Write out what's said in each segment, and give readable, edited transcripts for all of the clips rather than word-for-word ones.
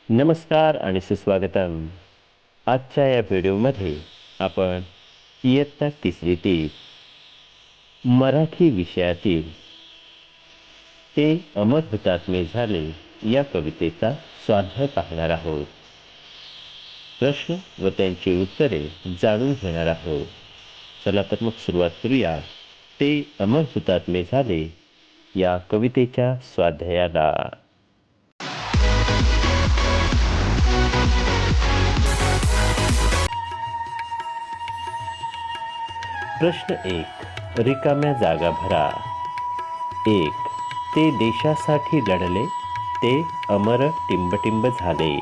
नमस्कार आणि सुस्वागतम. आजच्या या व्हिडिओमध्ये आपण इयत्ता तिसरीतील मराठी विषयातील ते अमर हुतात्मे झाले या कवितेचा स्वाध्याय पाहणार आहोत. प्रश्न व त्यांची उत्तरे जाणून घेणार आहोत. चला तर मग सुरुवात करूया. ते अमर हुतात्मे झाले या कवितेच्या स्वाध्यायाला. प्रश्न 1. रिकाम्या जागा भरा. 1. ते देशासाठी लढले, ते अमर टिंबटिंब झाले.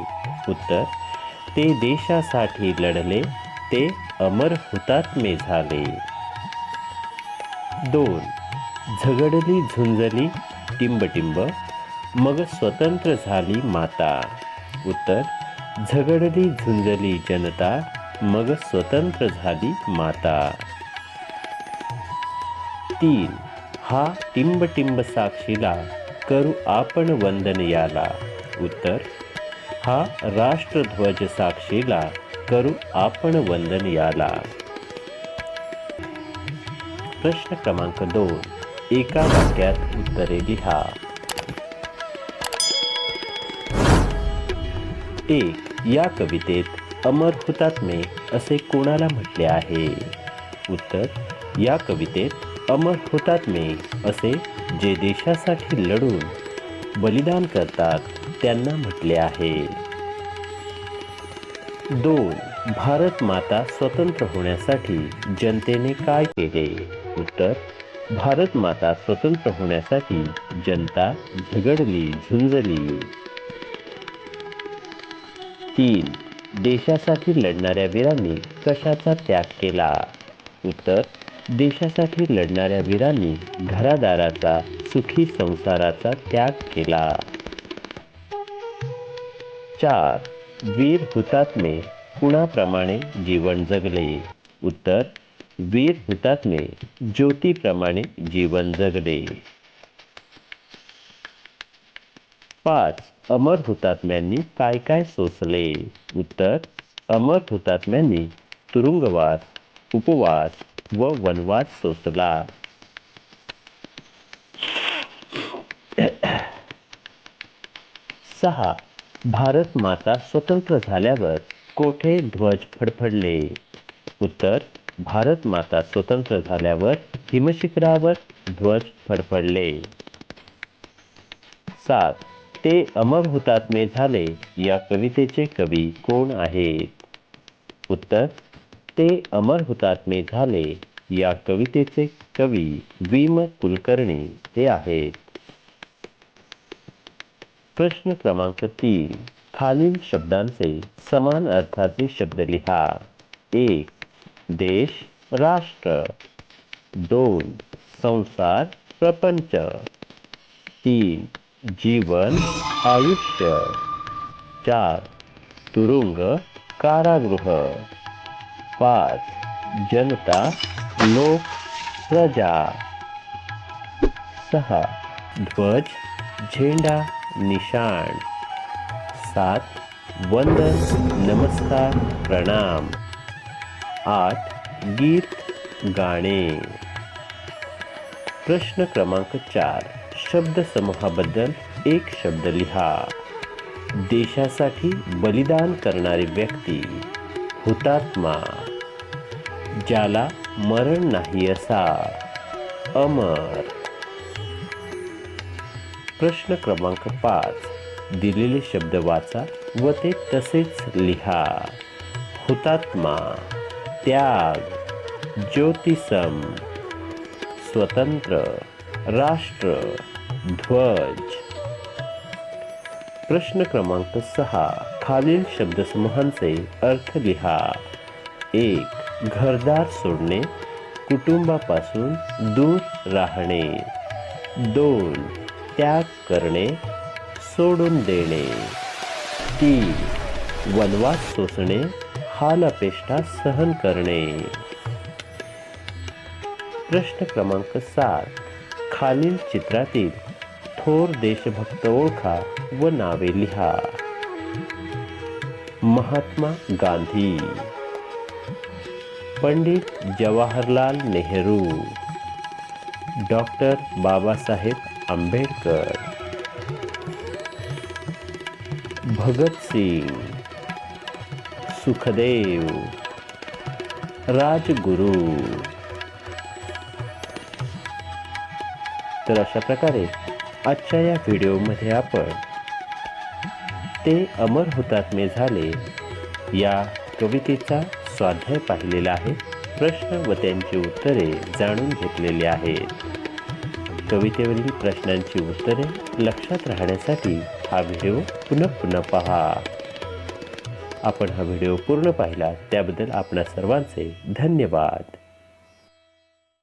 उत्तर: ते देशासाठी लढले, ते अमर हुतात्मे झाले. 2. झगडली झुंजली टिंबटिंब, मग स्वतंत्र झाली माता. उत्तर: झगडली झुंजली जनता, मग स्वतंत्र झाली माता. 3. हा टिंबटिंब साक्षीला, करू आपण वंदन याला. उत्तर: हा राष्ट्रध्वज साक्षीला, करू आपण वंदन याला. प्रश्न क्रमांक 2. एका वाक्यात उत्तरे लिहा. 1. या कवितेत अमर हुतात्मे असे कोणाला म्हटले आहे? उत्तर: या कवितेत अमर हुतात्मे असे जे देशासाठी लढून बलिदान करतात त्यांना म्हटले आहे. 2. भारत माता स्वतंत्र होण्यासाठी जनतेने काय केले? उत्तर: भारत माता स्वतंत्र होण्यासाठी जनता झगडली झुंजली. 3. देशासाठी लढणाऱ्या वीरांनी कशाचा त्याग केला? उत्तर: देशासाठी लढणाऱ्या वीरांनी घरादाराचा, सुखी संसाराचा त्याग केला. 4. वीर हुतात्मे कुणाप्रमाणे जीवन जगले? उत्तर: वीर हुतात्मे ज्योतीप्रमाणे जीवन जगले. 5. अमर हुतात्म्यांनी काय काय सोसले? उत्तर: अमर हुतात्म्यांनी तुरुंगवास, उपवास व वनवास सोसला. 6. भारत माता स्वतंत्र झाल्यावर कोठे ध्वज फडफडले? उत्तर: भारत माता स्वतंत्र झाल्यावर हिमशिखरावर ध्वज फडफडले. 7. ते अमर हुतात्मे झाले या कवितेचे कवी कोण आहेत? उत्तर: ते अमर हुतात्मे झाले या कवितेचे कवी वी. कुलकर्णी हे आहेत. प्रश्न क्रमांक 3. खालील शब्दांचे समान अर्थाचे शब्द लिहा. 1. देश, राष्ट्र. 2. संसार, प्रपंच. 3. जीवन, आयुष्य. 4. तुरुंग, कारागृह. 5. जनता, लोक, प्रजा. 6. ध्वज, झेंडा, निशाण. 7. वंदन, नमस्कार, प्रणाम. 8. गीत, गाणे. प्रश्न क्रमांक 4. शब्दसमूहाबद्दल एक शब्द लिहा. देशासाठी बलिदान करणारी व्यक्ती, हुतात्मा. ज्याला मरण नाही असा, अमर. प्रश्न क्रमांक 5. दिलेले शब्द वाचा व ते तसेच लिहा. हुतात्मा, त्याग, ज्योतिसम, स्वतंत्र, राष्ट्र, ध्वज. प्रश्न क्रमांक 6. खालील शब्दसमूहांचे अर्थ लिहा. 1. घरदार सोडणे, कुटुंबापासून दूर राहणे. 2. त्याग करणे, सोडून देणे. 3. वनवास सोसणे, हाल अपेष्टा सहन करणे. प्रश्न क्रमांक 7. खालील चित्रातील थोर देशभक्त ओळखा व नावे लिहा. महात्मा गांधी, पंडित जवाहरलाल नेहरू, डॉक्टर बाबासाहेब आंबेडकर, भगत सिंग, सुखदेव, राजगुरू। तर अशा प्रकारे आजच्या या व्हिडिओमध्ये आपण ते अमर हुतात्मे झाले या कवितेचा स्वाध्याय पाहिलेला आहे. प्रश्न व त्यांची उत्तरे जाणून घेतलेली आहेत. कवितेवरील प्रश्नांची उत्तरे लक्षात राहण्यासाठी हा व्हिडिओ पुन्हा पहा. आपण हा व्हिडिओ पूर्ण पाहिला त्याबद्दल आपणा सर्वांचे धन्यवाद.